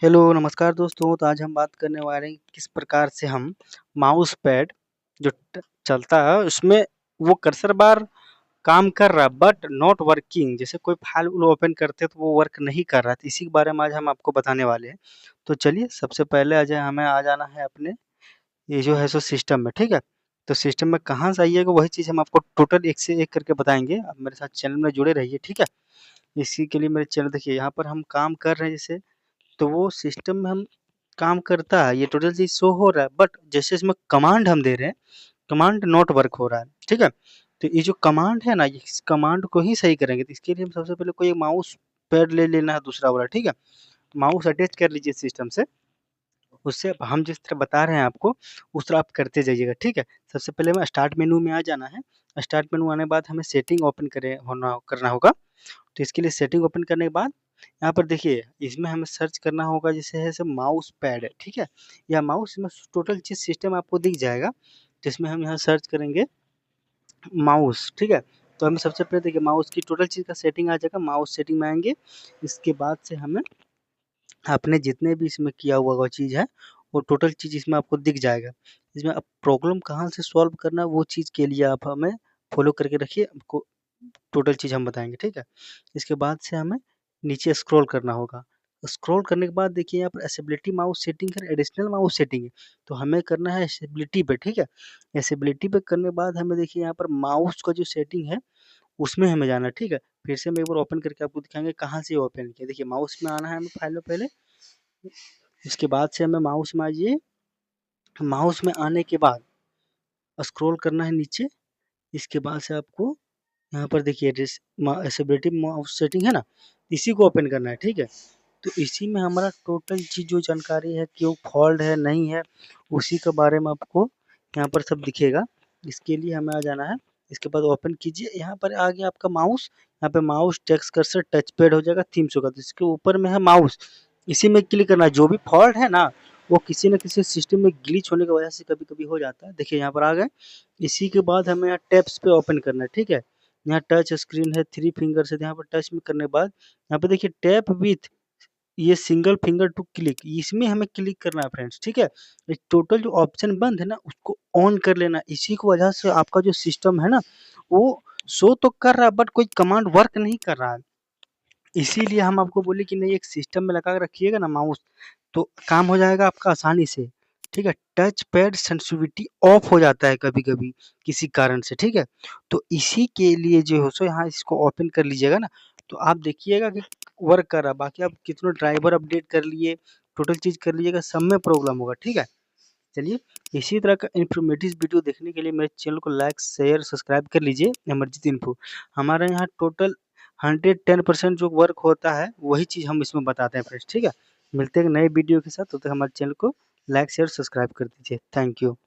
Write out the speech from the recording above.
Hello, नमस्कार दोस्तों। तो आज हम बात करने वाले हैं किस प्रकार से हम माउस पैड जो चलता है उसमें वो कर्सर बार काम कर रहा है बट नॉट वर्किंग। जैसे कोई फाइल ओपन करते हैं तो वो वर्क नहीं कर रहा है, तो इसी के बारे में आज हम आपको बताने वाले हैं। तो चलिए सबसे पहले हमें आ जाना है अपने ये जो है सो सिस्टम में, ठीक है। तो सिस्टम में कहाँ से आइएगा वही चीज़ हम आपको टोटल एक से एक करके बताएंगे। आप मेरे साथ चैनल में जुड़े रहिए, ठीक है। इसी के लिए मेरे चैनल देखिए, यहाँ पर हम काम कर रहे हैं जैसे, तो वो सिस्टम में हम काम करता है, ये टोटल चीज़ शो हो रहा है बट जैसे इसमें कमांड हम दे रहे हैं, कमांड नॉट वर्क हो रहा है, ठीक है। तो ये जो कमांड है ना, इस कमांड को ही सही करेंगे। तो इसके लिए हम सबसे पहले कोई माउस पैड ले लेना है दूसरा वाला, ठीक है। माउस अटैच कर लीजिए सिस्टम से, उससे हम जिस तरह बता रहे हैं आपको उस तरह आप करते जाइएगा, ठीक है। सबसे पहले हमें स्टार्ट मेनू में आ जाना है। स्टार्ट मेनू आने के बाद हमें सेटिंग ओपन करना होगा। तो इसके लिए सेटिंग ओपन करने के बाद यहाँ पर देखिए, इसमें हमें सर्च करना होगा जैसे है माउस पैड है, ठीक है। या माउस में टोटल चीज़ सिस्टम आपको दिख जाएगा, जिसमें हम यहाँ सर्च करेंगे माउस, ठीक है। तो हमें सबसे पहले देखिए माउस की टोटल चीज़ का सेटिंग आ जाएगा, माउस सेटिंग में आएंगे। इसके बाद से हमें आपने जितने भी इसमें किया हुआ वो चीज़ है, वो टोटल चीज़ इसमें आपको दिख जाएगा। इसमें अब प्रॉब्लम कहाँ से सॉल्व करना है वो चीज़ के लिए आप हमें फॉलो करके रखिए, आपको टोटल चीज़ हम बताएँगे, ठीक है। इसके बाद से हमें नीचे स्क्रॉल करना होगा। स्क्रॉल करने के बाद देखिए यहाँ पर एसेबिलिटी माउस सेटिंग है, एडिशनल माउस सेटिंग है। तो हमें करना है एसेबिलिटी पे, ठीक है। एसेबिलिटी पे करने के बाद हमें देखिए यहाँ पर माउस का जो सेटिंग है उसमें हमें जाना है, ठीक है। फिर से हम एक बार ओपन करके आपको दिखाएँगे कहाँ से ओपन किया। देखिए माउस में आना है हमें फाइल में पहले, इसके बाद से हमें माउस में आइए। माउस में आने के बाद स्क्रॉल करना है नीचे। इसके बाद से आपको यहाँ पर देखिए एसेबिलिटी माउस सेटिंग है ना, इसी को ओपन करना है, ठीक है। तो इसी में हमारा टोटल चीज़ जो जानकारी है कि वो फॉल्ट है नहीं है, उसी के बारे में आपको यहाँ पर सब दिखेगा। इसके लिए हमें आ जाना है। इसके बाद ओपन कीजिए, यहाँ पर आ गया आपका माउस। यहाँ पे mouse text cursor touch pad हो जाएगा 300 का, तो इसके ऊपर में है माउस, इसी में क्लिक करना है। जो भी फॉल्ट है ना, वो किसी न किसी सिस्टम में ग्लिच होने की वजह से कभी-कभी हो जाता है। देखिए यहाँ पर आ गए। इसी के बाद हमें यहाँ टैब्स पे ओपन करना है, ठीक है। यहाँ टच स्क्रीन है, 3 फिंगर से, यहाँ पर टच में करने के बाद यहाँ पे देखिए टैप विथ ये सिंगल फिंगर टू क्लिक, इसमें हमें क्लिक करना है फ्रेंड्स, ठीक है। ये टोटल जो ऑप्शन बंद है ना उसको ऑन कर लेना। इसी की वजह से आपका जो सिस्टम है ना, वो शो तो कर रहा है बट कोई कमांड वर्क नहीं कर रहा है। इसीलिए हम आपको बोले कि नहीं, एक सिस्टम में लगा के रखिएगा ना माउस, तो काम हो जाएगा आपका आसानी से, ठीक है। टच पैड सेंसिटिविटी ऑफ हो जाता है कभी-कभी किसी कारण से, ठीक है। तो इसी के लिए जो है सो यहाँ इसको ओपन कर लीजिएगा ना, तो आप देखिएगा कि वर्क कर रहा है। बाकी आप कितने ड्राइवर अपडेट कर लिए, टोटल चीज़ कर लीजिएगा, सब में प्रॉब्लम होगा, ठीक है। चलिए, इसी तरह का इन्फॉर्मेटिव वीडियो देखने के लिए मेरे चैनल को लाइक, शेयर, सब्सक्राइब कर लीजिए, अमरजीत इन्फो। हमारे यहाँ टोटल 110% जो वर्क होता है वही चीज़ हम इसमें बताते हैं फ्रेंड्स, ठीक है। मिलते हैं एक नए वीडियो के साथ, तब तक हमारे चैनल को लाइक, शेयर, सब्सक्राइब कर दीजिए। Thank you.